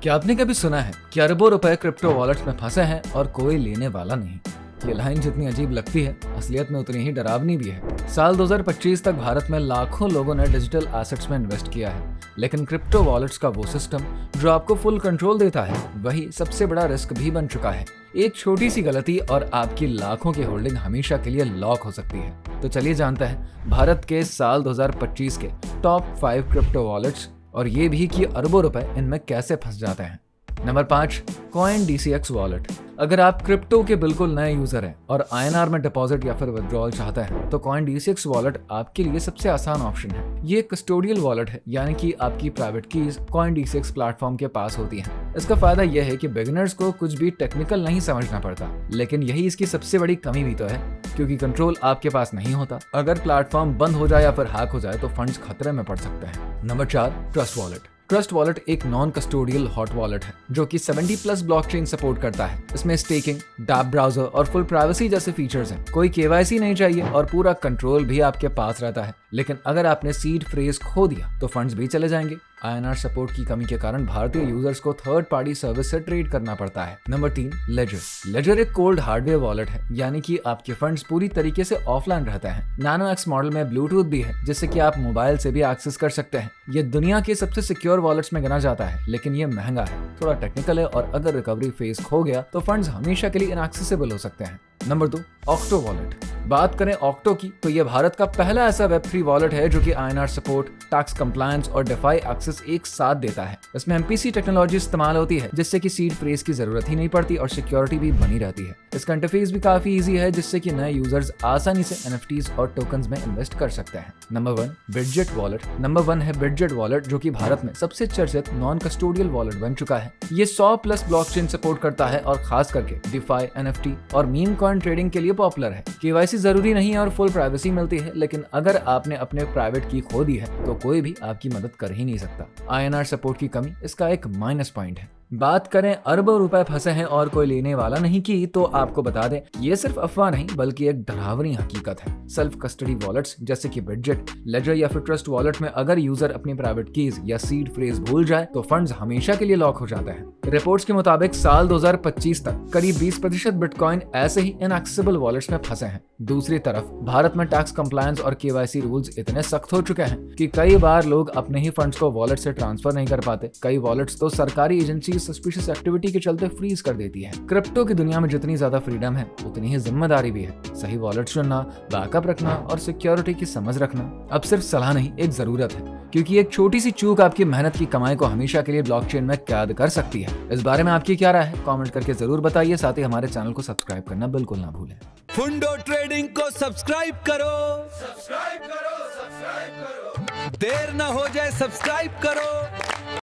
क्या आपने कभी सुना है कि अरबों रुपए क्रिप्टो वॉलेट्स में फंसे हैं और कोई लेने वाला नहीं? ये लाइन जितनी अजीब लगती है, असलियत में उतनी ही डरावनी भी है। साल 2025 तक भारत में लाखों लोगों ने डिजिटल एसेट्स में इन्वेस्ट किया है, लेकिन क्रिप्टो वॉलेट्स का वो सिस्टम जो आपको फुल कंट्रोल देता है, वही सबसे बड़ा रिस्क भी बन चुका है। एक छोटी सी गलती और आपकी लाखों की होल्डिंग हमेशा के लिए लॉक हो सकती है। तो चलिए जानते हैं भारत के साल 2025 के टॉप 5 क्रिप्टो वॉलेट्स, और ये भी कि अरबों रुपए इनमें कैसे फंस जाते हैं। Number 5, CoinDCX wallet. अगर आप क्रिप्टो के बिल्कुल नए यूजर हैं और INR में डिपॉजिट या फिर विड्रॉल चाहते हैं, तो CoinDCX वॉलेट आपके लिए सबसे आसान ऑप्शन है। ये कस्टोडियल वॉलेट है, यानी कि आपकी प्राइवेट कीज CoinDCX प्लेटफॉर्म के पास होती हैं। इसका फायदा यह है कि बिगिनर्स को कुछ भी टेक्निकल नहीं समझना पड़ता, लेकिन यही इसकी सबसे बड़ी कमी भी तो है, क्योंकि कंट्रोल आपके पास नहीं होता। अगर प्लेटफॉर्म बंद हो जाए या फिर हैक हो जाए तो फंड्स खतरे में पड़ सकते हैं। Number 4, trust wallet. Trust wallet एक नॉन कस्टोडियल हॉट वॉलेट है जो कि 70+ ब्लॉकचेन सपोर्ट करता है। इसमें स्टेकिंग, डैप ब्राउजर और फुल प्राइवेसी जैसे फीचर्स हैं। कोई KYC नहीं चाहिए और पूरा कंट्रोल भी आपके पास रहता है। लेकिन अगर आपने सीड फ्रेज खो दिया तो फंड्स भी चले जाएंगे। INR सपोर्ट की कमी के कारण भारतीय यूजर्स को थर्ड पार्टी सर्विस से ट्रेड करना पड़ता है। Number 3, Ledger. लेजर एक कोल्ड हार्डवेयर वॉलेट है, यानी कि आपके फंड्स पूरी तरीके से ऑफलाइन रहते हैं। नैनो एक्स मॉडल में ब्लूटूथ भी है, जिससे कि आप मोबाइल से भी एक्सेस कर सकते हैं। ये दुनिया के सबसे सिक्योर वॉलेट्स में गिना जाता है, लेकिन ये महंगा है, थोड़ा टेक्निकल है, और अगर रिकवरी फेज खो गया तो फंड्स हमेशा के लिए इनएक्सेसिबल हो सकते हैं। Number 2, octo wallet. बात करें ऑक्टो की, तो ये भारत का पहला ऐसा वेब3 वॉलेट है जो कि INR सपोर्ट, टैक्स कंप्लायंस और डिफाई एक्सेस एक साथ देता है। इसमें MPC टेक्नोलॉजी इस्तेमाल होती है, जिससे कि सीड फ्रेज की जरूरत ही नहीं पड़ती और सिक्योरिटी भी बनी रहती है। इसका इंटरफेस भी काफी इजी है, जिससे कि नए यूजर्स आसानी से NFTs और टोकन्स में इन्वेस्ट कर सकते हैं। Number 1, बिटजेट wallet. नंबर 1 है बिटजेट वॉलेट, जो कि भारत में सबसे चर्चित नॉन कस्टोडियल वॉलेट बन चुका है। ये 100+ ब्लॉकचेन सपोर्ट करता है और खास करके डिफाई, NFT और मीम कॉइन ट्रेडिंग के लिए पॉपुलर है। KYC जरूरी नहीं है और फुल प्राइवेसी मिलती है, लेकिन अगर आपने अपने प्राइवेट की खो दी है तो कोई भी आपकी मदद कर ही नहीं सकता। INR सपोर्ट की कमी इसका एक माइनस पॉइंट है। बात करें अरबों रुपए फंसे हैं और कोई लेने वाला नहीं की, तो आपको बता दें ये सिर्फ अफवाह नहीं बल्कि एक डरावनी हकीकत है। सेल्फ कस्टडी वॉलेट्स जैसे कि बिटजेट, लेजर या फिर ट्रस्ट वॉलेट में अगर यूजर अपनी प्राइवेट कीज या सीड फ्रेज भूल जाए तो फंड्स हमेशा के लिए लॉक हो जाते हैं। रिपोर्ट्स के मुताबिक साल 2025 तक करीब 20% बिटकॉइन ऐसे ही इनएक्सेसिबल वॉलेट्स में फंसे हैं। दूसरी तरफ भारत में टैक्स कंप्लायंस और KYC रूल्स इतने सख्त हो चुके हैं कि कई बार लोग अपने ही फंड्स को वॉलेट से ट्रांसफर नहीं कर पाते। कई वॉलेट्स तो सरकारी एजेंसी सस्पिशियस एक्टिविटी के चलते फ्रीज कर देती है। क्रिप्टो की दुनिया में जितनी ज्यादा फ्रीडम है, उतनी ही जिम्मेदारी भी है। सही वॉलेट चुनना, बैकअप रखना और सिक्योरिटी की समझ रखना अब सिर्फ सलाह नहीं, एक जरूरत है, क्योंकि एक छोटी सी चूक आपकी मेहनत की कमाई को हमेशा के लिए ब्लॉकचेन में कैद कर सकती है। इस बारे में आपकी क्या राय है? कमेंट करके जरूर बताइए। साथ ही हमारे चैनल को सब्सक्राइब करना बिल्कुल ना भूलें। फुंडो ट्रेडिंग को सब्सक्राइब करो, सब्सक्राइब करो, सब्सक्राइब करो। देर ना हो जाए, सब्सक्राइब करो।